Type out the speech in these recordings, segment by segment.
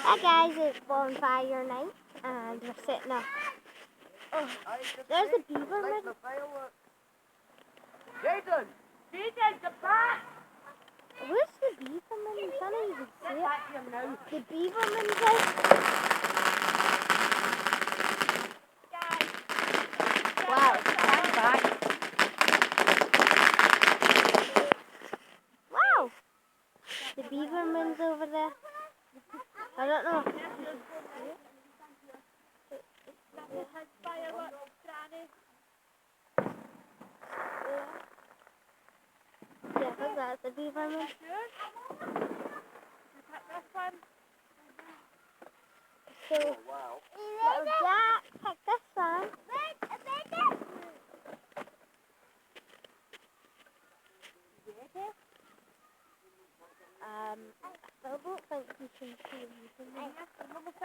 Hi guys, it's bonfire night and we're sitting up. Oh, there's a Beaverman. Jason! Jason, get back! Where's the Beaverman? I can't even see Get it. back here now. The Beaverman's out. Wow. Stand back. Wow. The Beaverman's over there. I don't know. Yeah, I think that's the Beaverman. So, little Jack, pick this one. I still don't think you can see anything.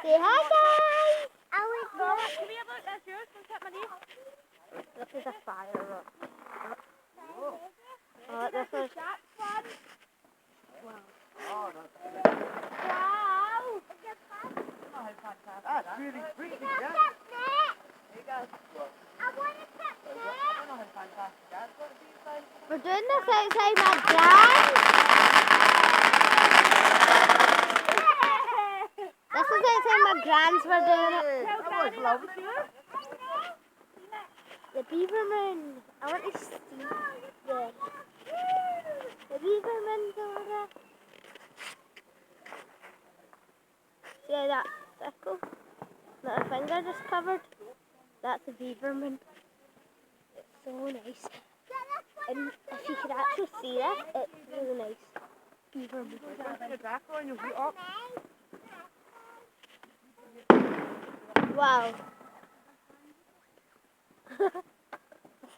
Say hi guys! Come here, look, that's yours. Don't tap my knee. This is a fire rock. Oh, this is... Wow. That's really pretty, yeah? There you go. We're doing this outside my dad. This is outside my grand's. We're doing it. That was lovely. The Beaverman. I want to see the Beaverman's over there. See that circle that a finger just covered? That's a Beaverman. It's so nice. And if you could actually see that, it's really nice. Beaverman. Wow. This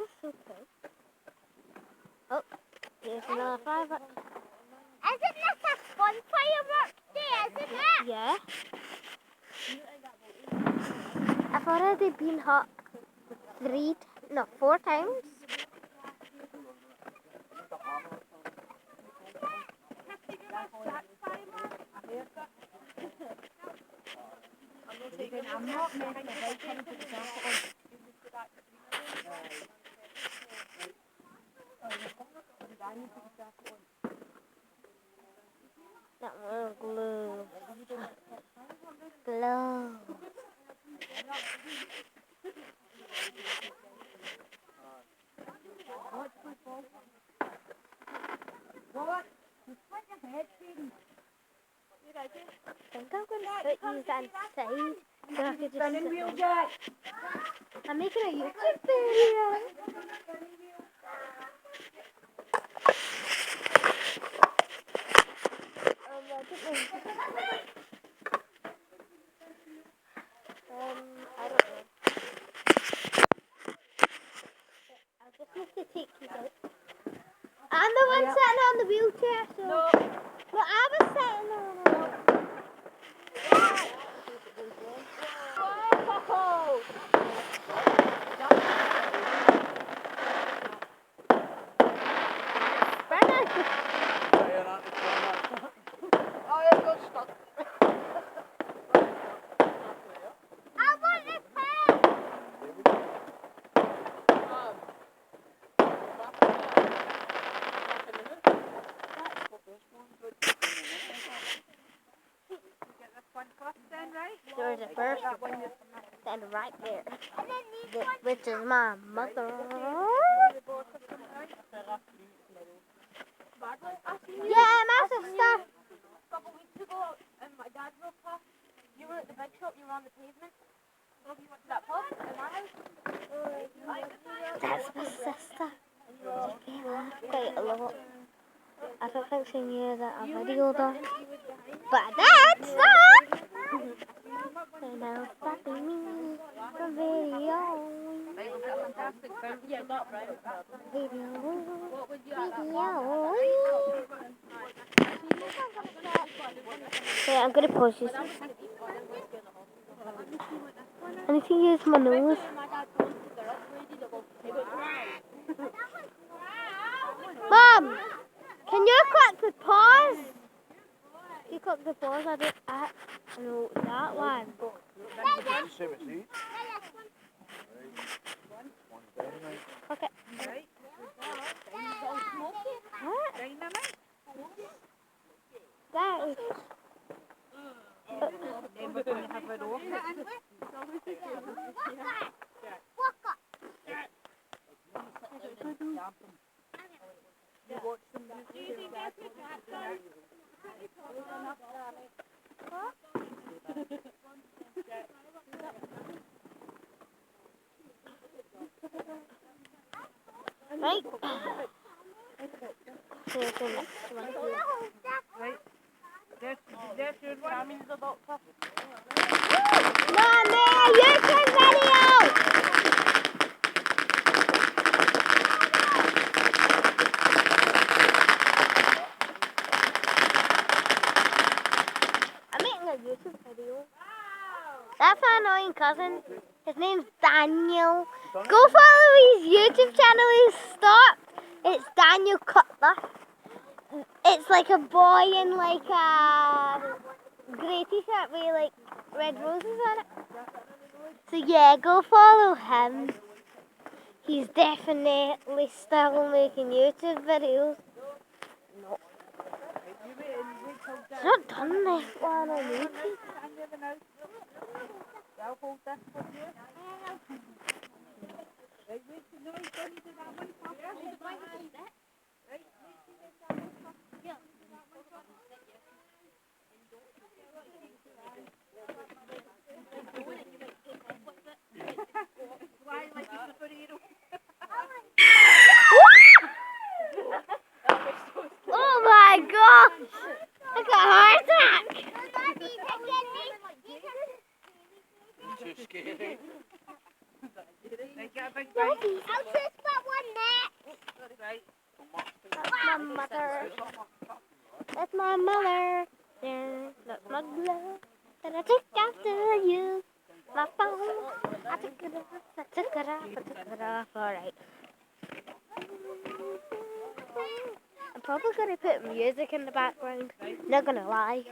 is so cool. Oh, here's another firework. Isn't this a fun firework day, isn't it? Yeah. I've already been hot 4 times. I'm not making a big time to the jacket That one glue. Glow. What? Just put your head feeding. I think I'm going to put these inside so I could just Spinning sit wheel, them. Jack. I'm making a YouTube video. I don't know. I just need to take these out. I'm the one sitting on the wheelchair, so... No. Well, I was sitting on it. Whoa! Oh, it got stuck. I want this pen. There's a first stand right there, And then these ones. which is my mother. Yeah, my sister. A couple weeks ago, and my dad drove past. You were at the big shop, you were on the pavement. So you went to that pub in my house. That's my sister. She came off quite a lot. I don't think she knew that I videoed her. But that's not! And now stopping me from videoing. Yeah, not right. Videoing. What would you Yeah, I'm gonna pause this. I need to use my nose. Mom, can you click the pause? You click the pause, I No, that one. Okay. What? That is. Right. Here's the next one. There's your one. That means the doctor. Mommy, YouTube video! I'm making a YouTube video. That's my annoying cousin. His name's Daniel. Go follow his YouTube channel. He's stopped. It's Daniel Cutler. It's like a boy in like a grey t-shirt with like red roses on it. So yeah, go follow him. He's definitely still making YouTube videos. No. He's not done this one on YouTube. Oh my gosh! I got a heart attack! Too scary. I'll just put one next. That's my mother. That's my mother. There, that's my glove that I took after you. My phone, I took it off, I took it off, I took it off. Alright. I'm probably going to put music in the background. Not going to lie.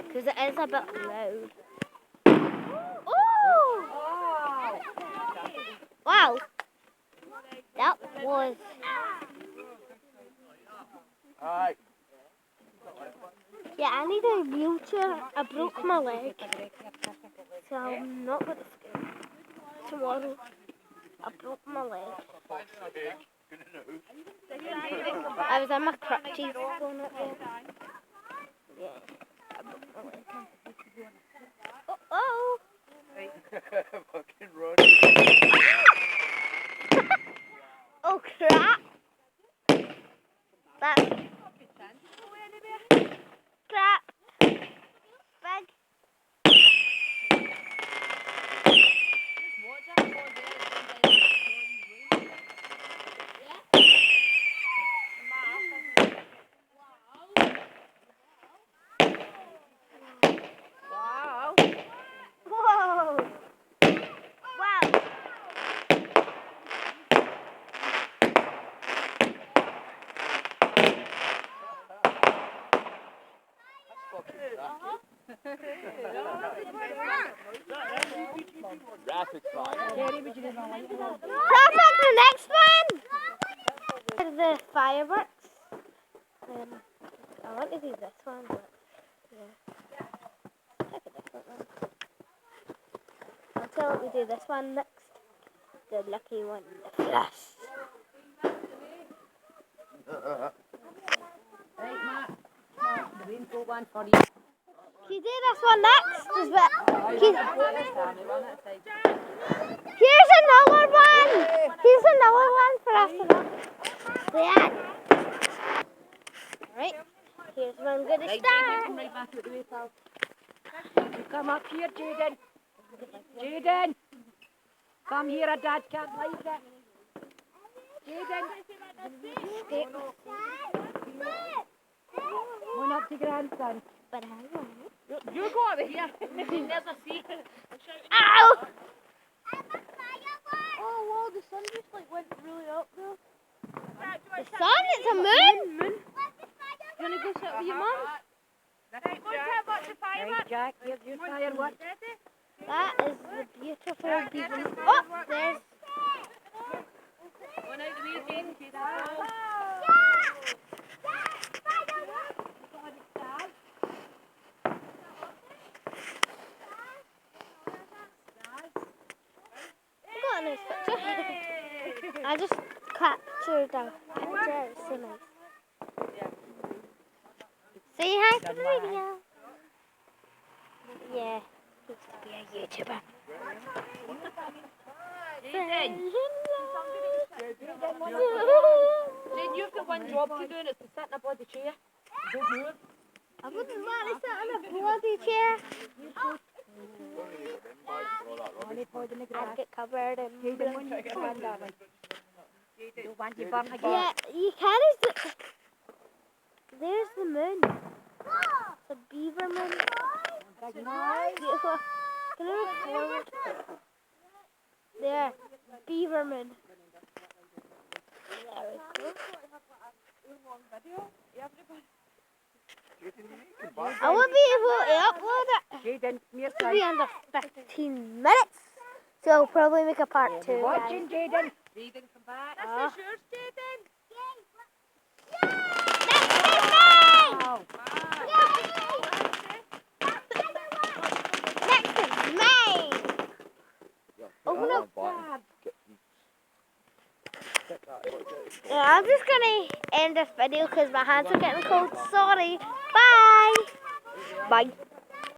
Because it is a bit loud. Oh! Wow. That was... Alright. Yeah, I need a wheelchair. I broke my leg. So I'm not going to ski tomorrow. I broke my leg. I was on my crutches going up there. Yeah, I broke my leg. Oh! Fucking run. Oh crap! That's crap. Big. Wow. Whoa! Wow! Rapid fire. Perfect, the next one! The fireworks. I want to do this one, but yeah. Pick a different one. Until we do this one next. The lucky one, the flash. Right, Matt. The rainbow one for you. Can you do this one next as well? Here's another one! Here's another one for us to know. Yeah. Alright, here's where I'm going to Right, Jaden, start. come right back out the way, pal. You come up here, Jaden. Jaden! Come here, a dad can't like it. Jaden! Going up to grandson. But I won't. You go over here. There's a seat. Ow! Oh, wow, the sun just like went really up there. The sun, it's a moon? You wanna go sit with your mum? Right, go and tell watch the Right, fireworks. Jack, here's your fireworks. That is the beautiful beaver. Oh, there's. Go now the way, Jaden. See that? I got a nice picture. I just captured a picture. It's so nice. Say hi to the video. Yeah, he used to be a YouTuber. Jaden. Jaden, you've got one job to do and it's to sit in a bloody chair. Don't move. I wouldn't want to sit in a bloody chair. I'd get covered in Jaden, when you stand there, like, you want to burn again. yeah, you can. There's the moon. It's a beaver moon. Beautiful. Can I record? There, beaver moon. There we go. I won't be able to upload it. Jaden, come here, It'll be under 15 minutes. So I'll probably make a part 2. guys. watching, Jaden. Jaden, come back. Ah. This is yours, Jaden. Wow. Next is mine. Open up. Yeah, I'm just gonna end this video because my hands are getting cold. Sorry. Bye. Bye.